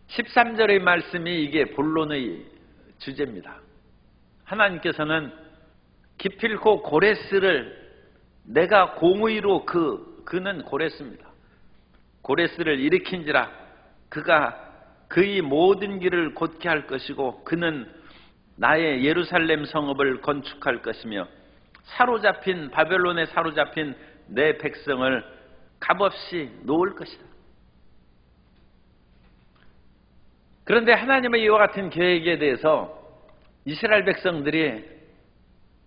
13절의 말씀이 이게 본론의 주제입니다. 하나님께서는 기필코 고레스를 내가 공의로 그는 고레스입니다. 고레스를 일으킨지라 그가 그의 모든 길을 곧게 할 것이고 그는 나의 예루살렘 성읍을 건축할 것이며 바벨론에 사로잡힌 내 백성을 값없이 놓을 것이다. 그런데 하나님의 이와 같은 계획에 대해서 이스라엘 백성들이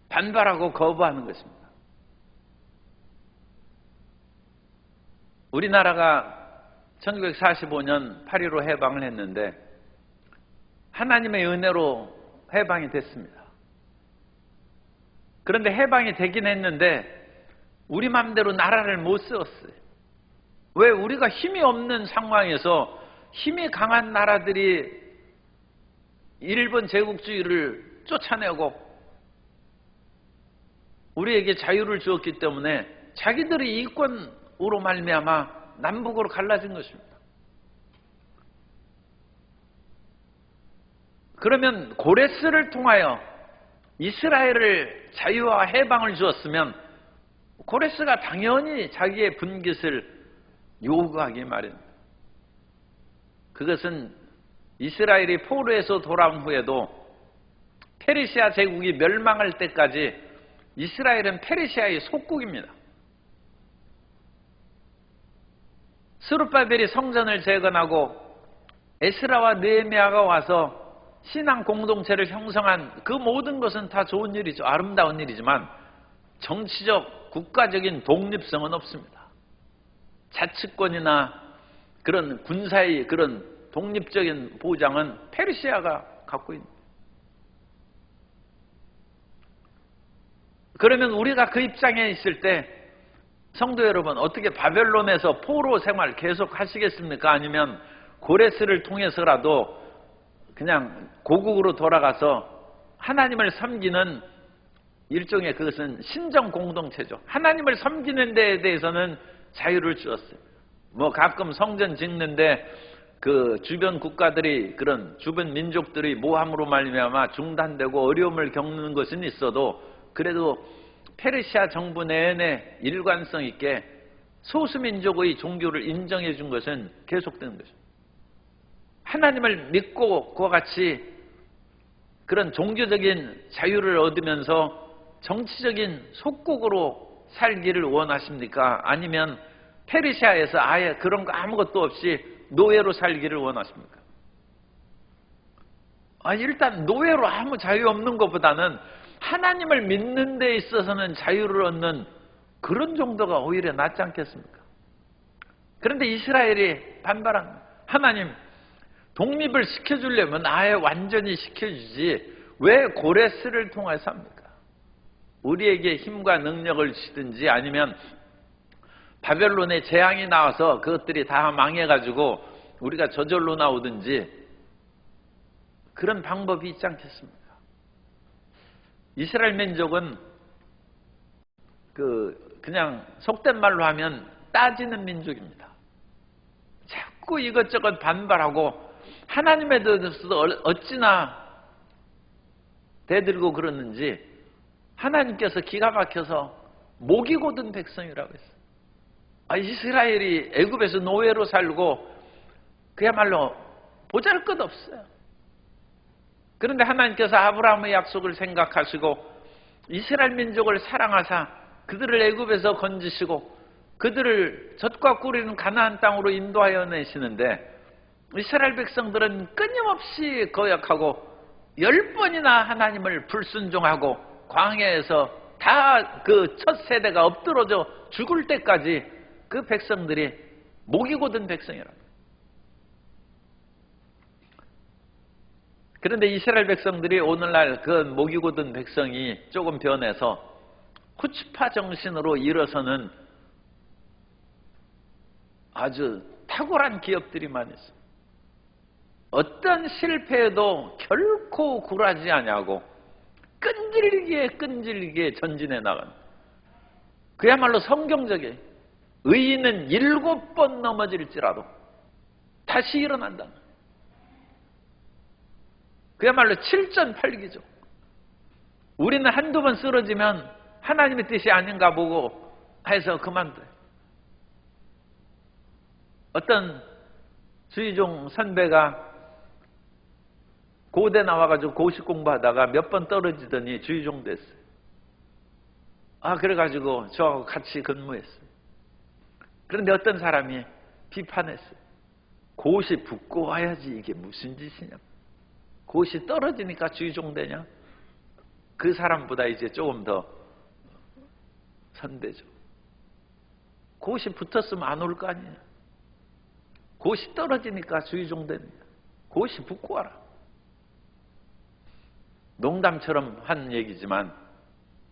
반발하고 거부하는 것입니다. 우리나라가 1945년 8.15 해방을 했는데 하나님의 은혜로 해방이 됐습니다. 그런데 해방이 되긴 했는데 우리 마음대로 나라를 못 세웠어요. 왜? 우리가 힘이 없는 상황에서 힘이 강한 나라들이 일본 제국주의를 쫓아내고 우리에게 자유를 주었기 때문에 자기들의 이권으로 말미암아 남북으로 갈라진 것입니다. 그러면 고레스를 통하여 이스라엘을 자유와 해방을 주었으면 고레스가 당연히 자기의 분깃을 요구하기 마련입니다. 그것은 이스라엘이 포로에서 돌아온 후에도 페르시아 제국이 멸망할 때까지 이스라엘은 페르시아의 속국입니다. 스룹바벨이 성전을 재건하고 에스라와 느헤미야가 와서 신앙 공동체를 형성한 그 모든 것은 다 좋은 일이죠. 아름다운 일이지만 정치적 국가적인 독립성은 없습니다. 자치권이나 그런 군사의 그런 독립적인 보장은 페르시아가 갖고 있습니다. 그러면 우리가 그 입장에 있을 때 성도 여러분, 어떻게 바벨론에서 포로 생활 계속 하시겠습니까? 아니면 고레스를 통해서라도 그냥 고국으로 돌아가서 하나님을 섬기는 일종의 그것은 신정 공동체죠. 하나님을 섬기는 데에 대해서는 자유를 주었어요. 가끔 성전 짓는데 그 주변 국가들이 그런 주변 민족들이 모함으로 말미암아 중단되고 어려움을 겪는 것은 있어도 그래도 페르시아 정부 내내 일관성 있게 소수민족의 종교를 인정해 준 것은 계속되는 것입니다. 하나님을 믿고 그와 같이 그런 종교적인 자유를 얻으면서 정치적인 속국으로 살기를 원하십니까? 아니면 페르시아에서 아예 그런 거 아무것도 없이 노예로 살기를 원하십니까? 일단 노예로 아무 자유 없는 것보다는 하나님을 믿는 데 있어서는 자유를 얻는 그런 정도가 오히려 낫지 않겠습니까? 그런데 이스라엘이 반발합니다. 하나님, 독립을 시켜주려면 아예 완전히 시켜주지 왜 고레스를 통해서 합니까? 우리에게 힘과 능력을 주든지 아니면 바벨론의 재앙이 나와서 그것들이 다 망해가지고 우리가 저절로 나오든지 그런 방법이 있지 않겠습니까? 이스라엘 민족은 그냥 속된 말로 하면 따지는 민족입니다. 자꾸 이것저것 반발하고 하나님에 대해서도 어찌나 대들고 그러는지 하나님께서 기가 막혀서 목이 곧은 백성이라고 했어요. 이스라엘이 애굽에서 노예로 살고 그야말로 보잘것없어요. 그런데 하나님께서 아브라함의 약속을 생각하시고 이스라엘 민족을 사랑하사 그들을 애굽에서 건지시고 그들을 젖과 꿀이는 가나안 땅으로 인도하여 내시는데 이스라엘 백성들은 끊임없이 거역하고 10번이나 하나님을 불순종하고 광야에서 다 그 첫 세대가 엎드러져 죽을 때까지 그 백성들이 목이 곧은 백성이라고. 그런데 이스라엘 백성들이 오늘날 그 목이 곧은 백성이 조금 변해서 후츠파 정신으로 일어서는 아주 탁월한 기업들이 많이 있습니다. 어떤 실패에도 결코 굴하지 아니하고 끈질기게 전진해 나가는, 그야말로 성경적인 의인은 7번 넘어질지라도 다시 일어난다. 그야말로 칠전팔기죠. 우리는 한두 번 쓰러지면 하나님의 뜻이 아닌가 보고 해서 그만둬요. 어떤 주의종 선배가 고대 나와가지고 고시 공부하다가 몇 번 떨어지더니 주의종 됐어요. 그래가지고 저하고 같이 근무했어요. 그런데 어떤 사람이 비판했어요. 고시 붙고 와야지 이게 무슨 짓이냐. 고시 떨어지니까 주의종 되냐. 그 사람보다 이제 조금 더 선대죠. 고시 붙었으면 안 올 거 아니냐. 고시 떨어지니까 주의종 되느냐. 고시 붙고 와라. 농담처럼 한 얘기지만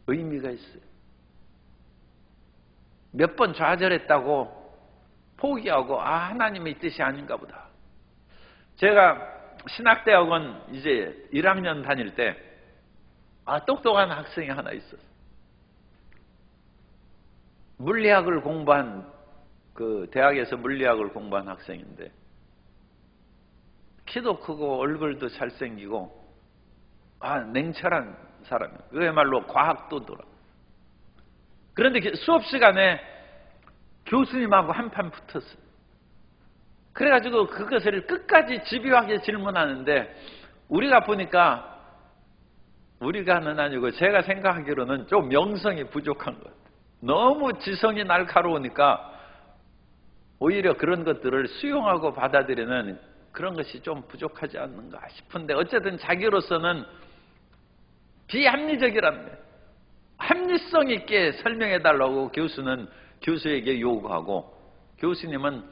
의미가 있어요. 몇 번 좌절했다고 포기하고 하나님의 뜻이 아닌가 보다. 제가 신학대학원 이제 1학년 다닐 때 똑똑한 학생이 하나 있었어요. 물리학을 공부한 그 대학에서 물리학을 공부한 학생인데 키도 크고 얼굴도 잘생기고 냉철한 사람이에요. 그야말로 과학도 돌아. 그런데 수업 시간에 교수님하고 한판 붙었어요. 그래가지고 그것을 끝까지 집요하게 질문하는데 우리가 보니까 우리가는 아니고 제가 생각하기로는 좀 명성이 부족한 것 같아요. 너무 지성이 날카로우니까 오히려 그런 것들을 수용하고 받아들이는 그런 것이 좀 부족하지 않는가 싶은데 어쨌든 자기로서는 비합리적이라는 거예요. 합리성 있게 설명해달라고 교수는 교수에게 요구하고 교수님은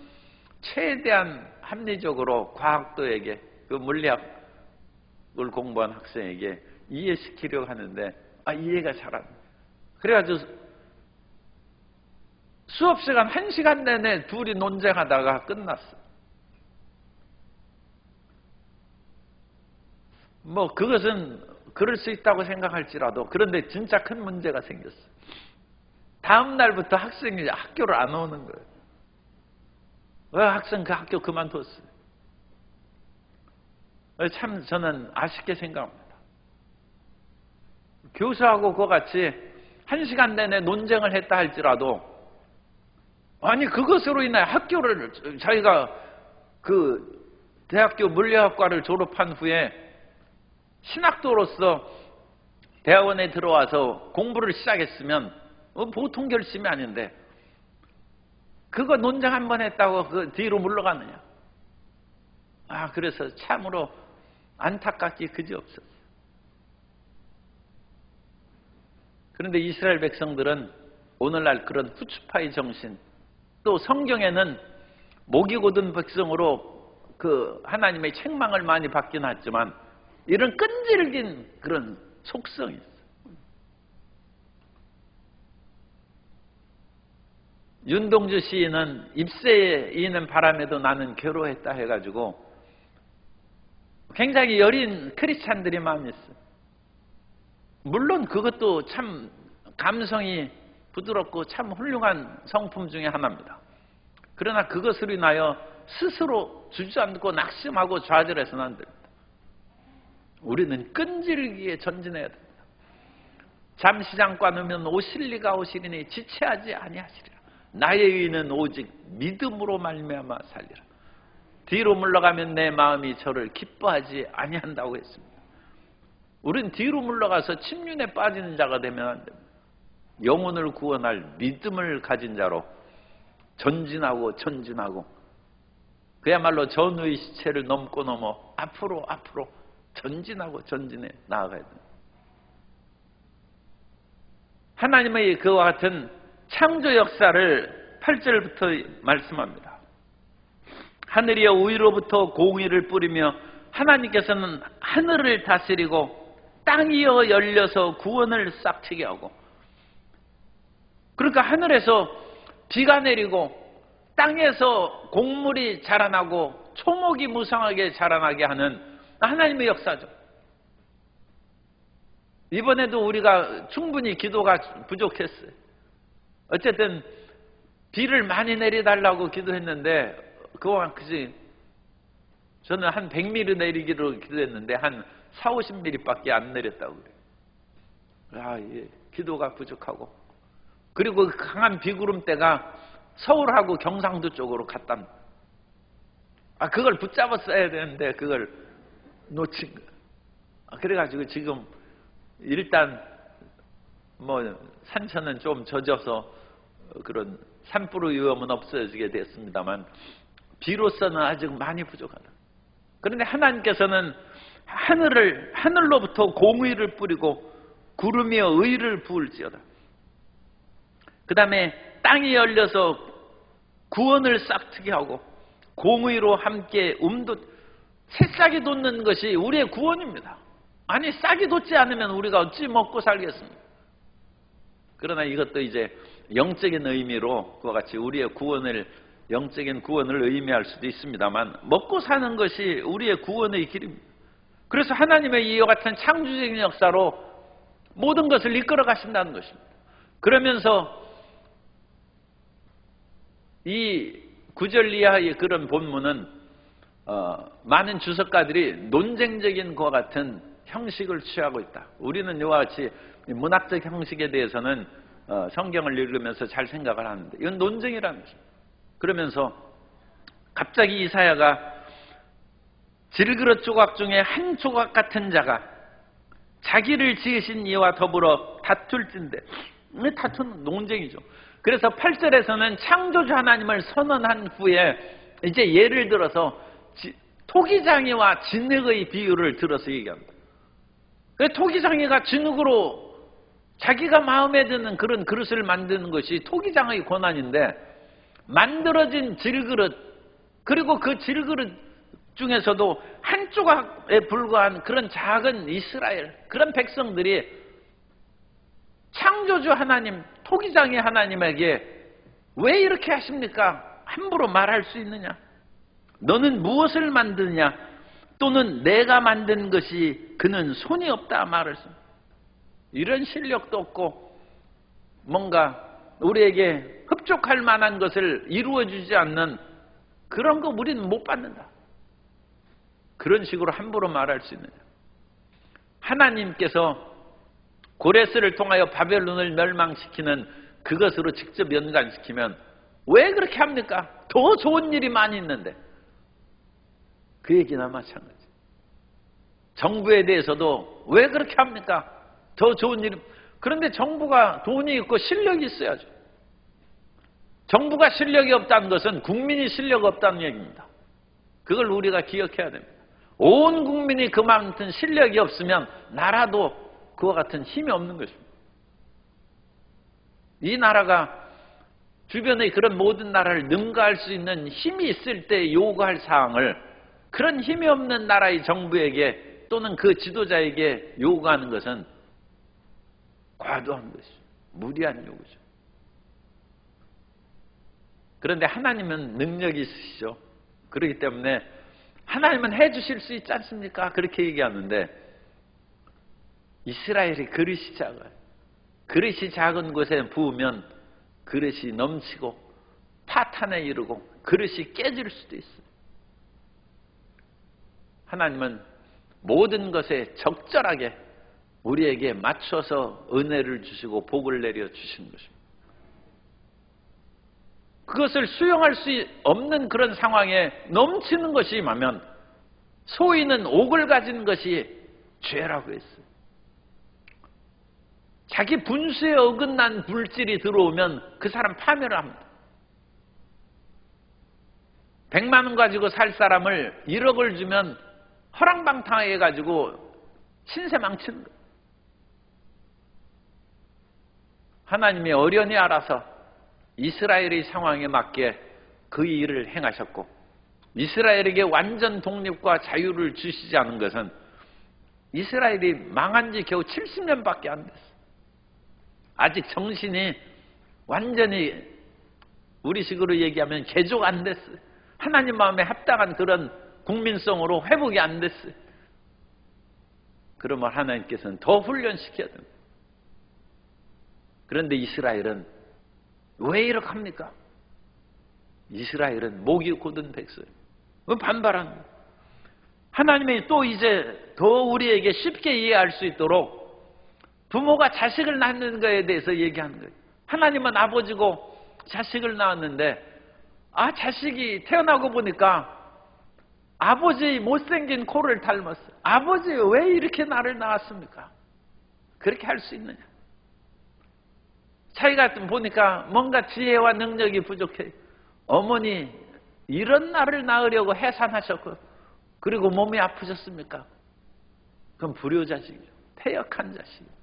최대한 합리적으로 과학도에게 그 물리학을 공부한 학생에게 이해시키려고 하는데 이해가 잘 안 돼요. 그래가지고 수업 시간 1시간 내내 둘이 논쟁하다가 끝났어. 그것은 그럴 수 있다고 생각할지라도 그런데 진짜 큰 문제가 생겼어. 다음 날부터 학생이 학교를 안 오는 거예요. 학생 그 학교 그만뒀어요. 참 저는 아쉽게 생각합니다. 교수하고 그와 같이 1시간 내내 논쟁을 했다 할지라도 그것으로 인해 학교를 자기가 그 대학교 물리학과를 졸업한 후에 신학도로서 대학원에 들어와서 공부를 시작했으면 보통 결심이 아닌데 그거 논쟁 한 번 했다고 그 뒤로 물러가느냐. 그래서 참으로 안타깝기 그지없었어요. 그런데 이스라엘 백성들은 오늘날 그런 후츠파의 정신, 또 성경에는 목이 곧은 백성으로 그 하나님의 책망을 많이 받긴 했지만 이런 끈질긴 그런 속성이 있어요. 윤동주 시인은 잎새에 이는 바람에도 나는 괴로웠다 해가지고 굉장히 여린 크리스찬들이 많이 있어요. 물론 그것도 참 감성이 부드럽고 참 훌륭한 성품 중에 하나입니다. 그러나 그것으로 인하여 스스로 주저앉고 낙심하고 좌절해서는 안 됩니다. 우리는 끈질기게 전진해야 됩니다. 잠시 잠깐 오면 오실리가 오시리니 지체하지 아니하시리라. 나의 의는 오직 믿음으로 말미암아 살리라. 뒤로 물러가면 내 마음이 저를 기뻐하지 아니한다고 했습니다. 우린 뒤로 물러가서 침륜에 빠지는 자가 되면 안 됩니다. 영혼을 구원할 믿음을 가진 자로 전진하고 그야말로 전우의 시체를 넘고 넘어 앞으로 전진하고 전진해 나아가야 됩니다. 하나님의 그와 같은 창조 역사를 8절부터 말씀합니다. 하늘이여 위로부터 공의를 뿌리며 하나님께서는 하늘을 다스리고 땅이여 열려서 구원을 싹트게 하고, 그러니까 하늘에서 비가 내리고 땅에서 곡물이 자라나고 초목이 무성하게 자라나게 하는 하나님의 역사죠. 이번에도 우리가 충분히 기도가 부족했어요. 어쨌든 비를 많이 내려달라고 기도했는데 그와 같이 저는 한 100mm 내리기로 기도했는데 한 40~50mm밖에 안 내렸다고 그래요. 예. 기도가 부족하고, 그리고 그 강한 비구름대가 서울하고 경상도 쪽으로 갔단. 그걸 붙잡았어야 되는데 그걸 놓친 거예요. 그래가지고 지금 일단 뭐 산천은 좀 젖어서 그런 산불의 위험은 없어지게 됐습니다만 비로서는 아직 많이 부족하다. 그런데 하나님께서는 하늘로부터 공의를 뿌리고 구름이여 의를 부을지어다. 그 다음에 땅이 열려서 구원을 싹트게 하고 공의로 함께 새싹이 돋는 것이 우리의 구원입니다. 아니, 싹이 돋지 않으면 우리가 어찌 먹고 살겠습니까? 그러나 이것도 이제 영적인 의미로 그와 같이 우리의 영적인 구원을 의미할 수도 있습니다만, 먹고 사는 것이 우리의 구원의 길입니다. 그래서 하나님의 이와 같은 창조적인 역사로 모든 것을 이끌어 가신다는 것입니다. 그러면서 이 9절 이하의 그런 본문은 많은 주석가들이 논쟁적인 그와 같은 형식을 취하고 있다. 우리는 이와 같이 문학적 형식에 대해서는 성경을 읽으면서 잘 생각을 하는데 이건 논쟁이라는 것입니다. 그러면서 갑자기 이사야가 질그릇 조각 중에 한 조각 같은 자가 자기를 지으신 이와 더불어 다툴진대. 다투는 논쟁이죠. 그래서 8절에서는 창조주 하나님을 선언한 후에 이제 예를 들어서 토기장이와 진흙의 비유를 들어서 얘기합니다. 토기장이가 진흙으로 자기가 마음에 드는 그런 그릇을 만드는 것이 토기장의 권한인데, 만들어진 질그릇, 그리고 그 질그릇 중에서도 한 조각에 불과한 그런 작은 이스라엘, 그런 백성들이 창조주 하나님, 토기장의 하나님에게 왜 이렇게 하십니까? 함부로 말할 수 있느냐? 너는 무엇을 만드냐? 또는 내가 만든 것이 그는 손이 없다 말을 씁니다. 이런 실력도 없고 뭔가 우리에게 흡족할 만한 것을 이루어주지 않는 그런 거 우리는 못 받는다. 그런 식으로 함부로 말할 수 있느냐? 하나님께서 고레스를 통하여 바벨론을 멸망시키는 그것으로 직접 연관시키면 왜 그렇게 합니까? 더 좋은 일이 많이 있는데. 그 얘기나 마찬가지. 정부에 대해서도 왜 그렇게 합니까? 더 좋은 일. 그런데 정부가 돈이 있고 실력이 있어야죠. 정부가 실력이 없다는 것은 국민이 실력 없다는 얘기입니다. 그걸 우리가 기억해야 됩니다. 온 국민이 그만큼 실력이 없으면 나라도 그와 같은 힘이 없는 것입니다. 이 나라가 주변의 그런 모든 나라를 능가할 수 있는 힘이 있을 때 요구할 사항을 그런 힘이 없는 나라의 정부에게 또는 그 지도자에게 요구하는 것은 과도한 것이죠. 무리한 요구죠. 그런데 하나님은 능력이 있으시죠. 그렇기 때문에 하나님은 해주실 수 있지 않습니까? 그렇게 얘기하는데 이스라엘이 그릇이 작아요. 그릇이 작은 곳에 부으면 그릇이 넘치고 파탄에 이르고 그릇이 깨질 수도 있어요. 하나님은 모든 것에 적절하게 우리에게 맞춰서 은혜를 주시고 복을 내려 주시는 것입니다. 그것을 수용할 수 없는 그런 상황에 넘치는 것이 임하면 소인은 옥을 가진 것이 죄라고 했어요. 자기 분수에 어긋난 물질이 들어오면 그 사람 파멸을 합니다. 100만 원 가지고 살 사람을 1억을 주면 허랑방탕해 가지고 신세 망치는 거예요. 하나님이 어련히 알아서 이스라엘의 상황에 맞게 그 일을 행하셨고 이스라엘에게 완전 독립과 자유를 주시지 않은 것은 이스라엘이 망한 지 겨우 70년밖에 안 됐어요. 아직 정신이 완전히 우리식으로 얘기하면 개족 안 됐어요. 하나님 마음에 합당한 그런 국민성으로 회복이 안 됐어요. 그러면 하나님께서는 더 훈련시켜야 됩니다. 그런데 이스라엘은 왜 이렇게 합니까? 이스라엘은 목이 곧은 백성. 반발합니다. 하나님이 또 이제 더 우리에게 쉽게 이해할 수 있도록 부모가 자식을 낳는 것에 대해서 얘기하는 거예요. 하나님은 아버지고 자식을 낳았는데 자식이 태어나고 보니까 아버지 못생긴 코를 닮았어요. 아버지 왜 이렇게 나를 낳았습니까? 그렇게 할 수 있느냐? 자기가 보니까 뭔가 지혜와 능력이 부족해. 어머니 이런 나를 낳으려고 해산하셨고 그리고 몸이 아프셨습니까? 그럼 불효자식이죠. 퇴역한 자식입니다.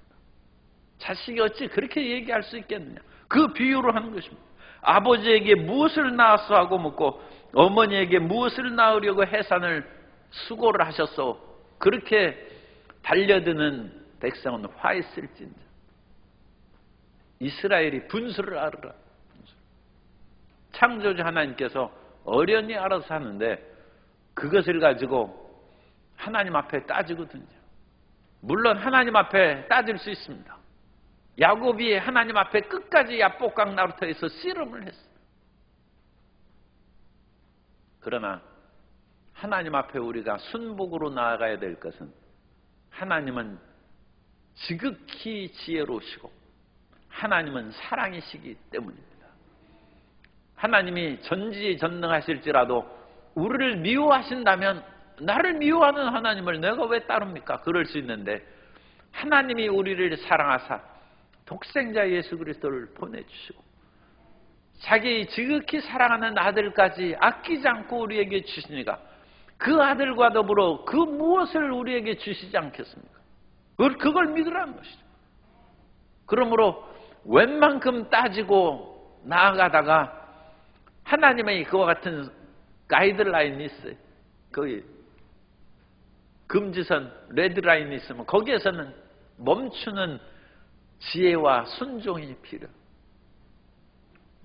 자식이 어찌 그렇게 얘기할 수 있겠느냐? 그 비유로 하는 것입니다. 아버지에게 무엇을 낳았어 하고 묻고 어머니에게 무엇을 낳으려고 해산을 수고를 하셨소. 그렇게 달려드는 백성은 화 있을진저. 이스라엘이 분수를 알으라. 창조주 하나님께서 어련히 알아서 하는데 그것을 가지고 하나님 앞에 따지거든요. 물론 하나님 앞에 따질 수 있습니다. 야곱이 하나님 앞에 끝까지 야복강 나루터에서 씨름을 했어요. 그러나 하나님 앞에 우리가 순복으로 나아가야 될 것은 하나님은 지극히 지혜로우시고 하나님은 사랑이시기 때문입니다. 하나님이 전지전능하실지라도 우리를 미워하신다면 나를 미워하는 하나님을 내가 왜 따릅니까? 그럴 수 있는데 하나님이 우리를 사랑하사 독생자 예수 그리스도를 보내주시고 자기 지극히 사랑하는 아들까지 아끼지 않고 우리에게 주시니까 그 아들과 더불어 그 무엇을 우리에게 주시지 않겠습니까? 그걸 믿으라는 것이죠. 그러므로 웬만큼 따지고 나아가다가 하나님의 그와 같은 가이드라인이 있어요. 거기 금지선, 레드라인이 있으면 거기에서는 멈추는 지혜와 순종이 필요.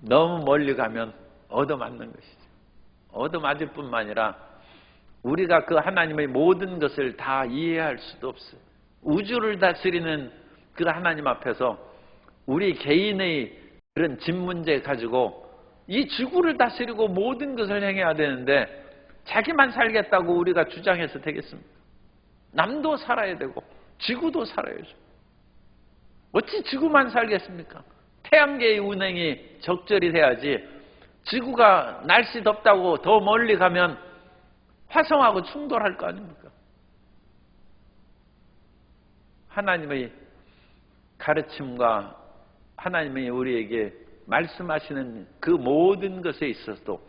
너무 멀리 가면 얻어맞는 것이죠. 얻어맞을 뿐만 아니라 우리가 그 하나님의 모든 것을 다 이해할 수도 없어요. 우주를 다스리는 그 하나님 앞에서 우리 개인의 그런 집 문제 가지고 이 지구를 다스리고 모든 것을 행해야 되는데 자기만 살겠다고 우리가 주장해서 되겠습니까? 남도 살아야 되고 지구도 살아야죠. 어찌 지구만 살겠습니까? 태양계의 운행이 적절히 돼야지 지구가 날씨 덥다고 더 멀리 가면 화성하고 충돌할 거 아닙니까? 하나님의 가르침과 하나님이 우리에게 말씀하시는 그 모든 것에 있어서도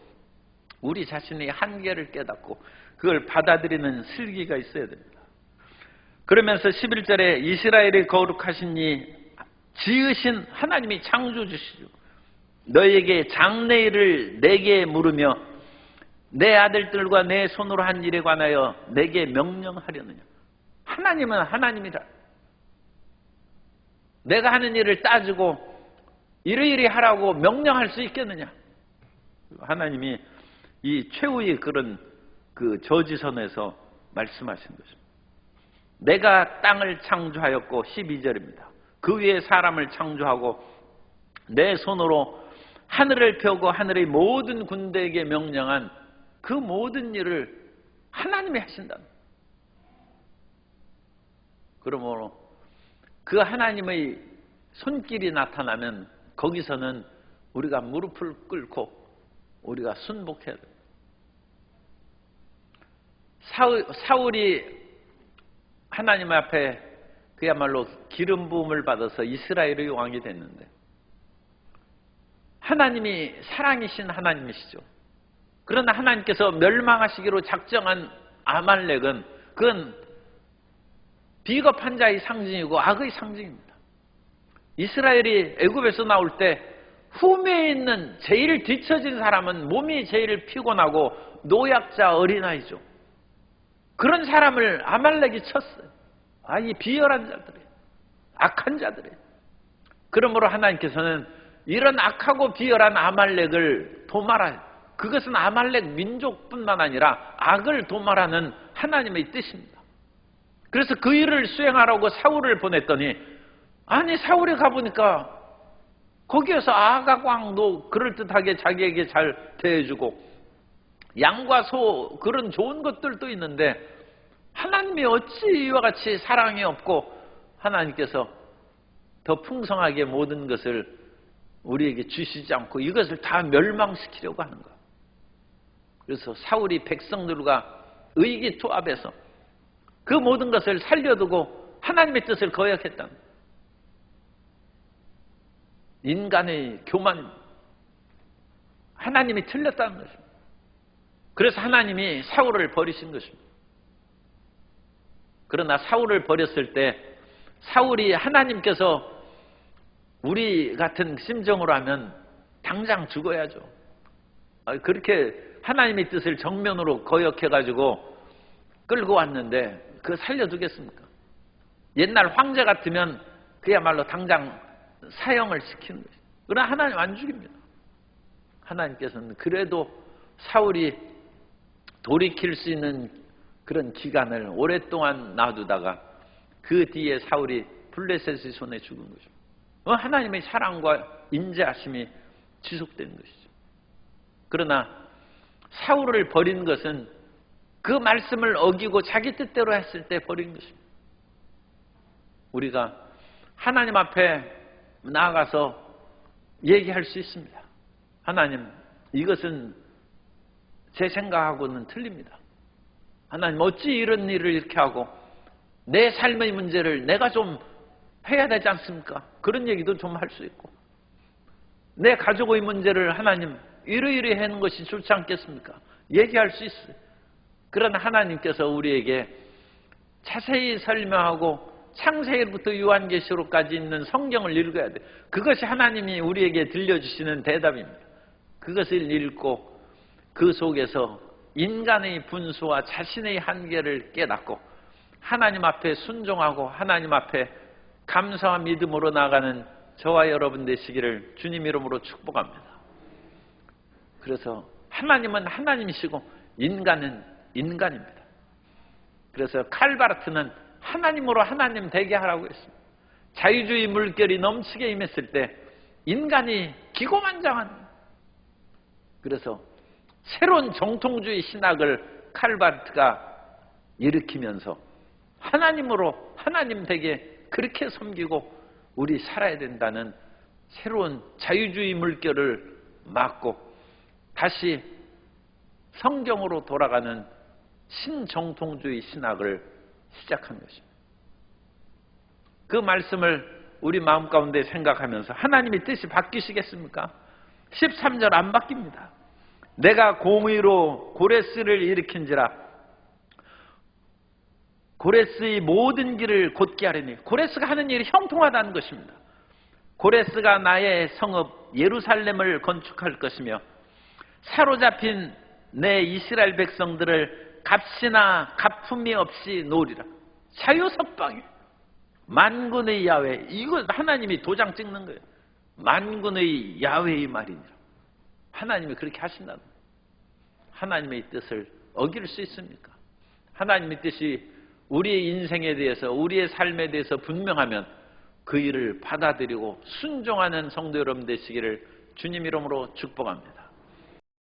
우리 자신의 한계를 깨닫고 그걸 받아들이는 슬기가 있어야 됩니다. 그러면서 11절에 이스라엘의 거룩하신 이 지으신 하나님이 창조주시죠. 너에게 장래일을 내게 물으며 내 아들들과 내 손으로 한 일에 관하여 내게 명령하려느냐. 하나님은 하나님이다. 내가 하는 일을 따지고 이러이러 하라고 명령할 수 있겠느냐. 하나님이 이 최후의 그런 그 저지선에서 말씀하신 것입니다. 내가 땅을 창조하였고 12절입니다. 그 위에 사람을 창조하고 내 손으로 하늘을 펴고 하늘의 모든 군대에게 명령한 그 모든 일을 하나님이 하신다. 그러므로 그 하나님의 손길이 나타나면 거기서는 우리가 무릎을 꿇고 우리가 순복해야 됩니다. 사울이 하나님 앞에 그야말로 기름 부음을 받아서 이스라엘의 왕이 됐는데 하나님이 사랑이신 하나님이시죠. 그러나 하나님께서 멸망하시기로 작정한 아말렉은 그건 비겁한 자의 상징이고 악의 상징입니다. 이스라엘이 애굽에서 나올 때 후미에 있는 제일 뒤처진 사람은 몸이 제일 피곤하고 노약자 어린아이죠. 그런 사람을 아말렉이 쳤어요. 이 비열한 자들이에요. 악한 자들이에요. 그러므로 하나님께서는 이런 악하고 비열한 아말렉을 도말하여, 그것은 아말렉 민족뿐만 아니라 악을 도말하는 하나님의 뜻입니다. 그래서 그 일을 수행하라고 사울을 보냈더니 사울이 가보니까 거기에서 아각 왕도 그럴듯하게 자기에게 잘 대해주고 양과 소 그런 좋은 것들도 있는데 하나님이 어찌 이와 같이 사랑이 없고 하나님께서 더 풍성하게 모든 것을 우리에게 주시지 않고 이것을 다 멸망시키려고 하는 거야. 그래서 사울이 백성들과 의기투합해서 그 모든 것을 살려두고 하나님의 뜻을 거역했다는 거야. 인간의 교만, 하나님이 틀렸다는 것입니다. 그래서 하나님이 사울을 버리신 것입니다. 그러나 사울을 버렸을 때 사울이 하나님께서 우리 같은 심정으로 하면 당장 죽어야죠. 그렇게 하나님의 뜻을 정면으로 거역해가지고 끌고 왔는데 그거 살려두겠습니까? 옛날 황제 같으면 그야말로 당장 사형을 시키는 것이죠. 그러나 하나님 안 죽입니다. 하나님께서는 그래도 사울이 돌이킬 수 있는 그런 기간을 오랫동안 놔두다가 그 뒤에 사울이 블레셋의 손에 죽은 거죠. 하나님의 사랑과 인자하심이 지속된 것이죠. 그러나 사울을 버린 것은 그 말씀을 어기고 자기 뜻대로 했을 때 버린 것입니다. 우리가 하나님 앞에 나아가서 얘기할 수 있습니다. 하나님, 이것은 제 생각하고는 틀립니다. 하나님, 어찌 이런 일을 이렇게 하고 내 삶의 문제를 내가 좀 해야 되지 않습니까? 그런 얘기도 좀 할 수 있고, 내 가족의 문제를 하나님 이러이러 하는 것이 좋지 않겠습니까? 얘기할 수 있어요. 그러나 하나님께서 우리에게 자세히 설명하고 창세기부터 요한계시록까지 있는 성경을 읽어야 돼요. 그것이 하나님이 우리에게 들려주시는 대답입니다. 그것을 읽고 그 속에서 인간의 분수와 자신의 한계를 깨닫고 하나님 앞에 순종하고 하나님 앞에 감사와 믿음으로 나가는 저와 여러분 되시기를 주님 이름으로 축복합니다. 그래서 하나님은 하나님이시고 인간은 인간입니다. 그래서 칼바르트는 하나님으로 하나님 되게 하라고 했습니다. 자유주의 물결이 넘치게 임했을 때 인간이 기고만장한, 그래서 새로운 정통주의 신학을 칼바르트가 일으키면서 하나님으로 하나님 되게 그렇게 섬기고 우리 살아야 된다는 새로운 자유주의 물결을 막고 다시 성경으로 돌아가는 신정통주의 신학을 시작한 것입니다. 그 말씀을 우리 마음 가운데 생각하면서 하나님의 뜻이 바뀌시겠습니까? 13절 안 바뀝니다. 내가 공의로 고레스를 일으킨지라 고레스의 모든 길을 곧게 하리니, 고레스가 하는 일이 형통하다는 것입니다. 고레스가 나의 성읍 예루살렘을 건축할 것이며 사로잡힌 내 이스라엘 백성들을 값이나 가품이 없이 놓으리라. 자유석방이 만군의 야훼, 이거 하나님이 도장 찍는 거예요. 만군의 야훼의 말이니라. 하나님이 그렇게 하신다는 거예요. 하나님의 뜻을 어길 수 있습니까? 하나님의 뜻이 우리의 인생에 대해서, 우리의 삶에 대해서 분명하면 그 일을 받아들이고 순종하는 성도 여러분 되시기를 주님 이름으로 축복합니다.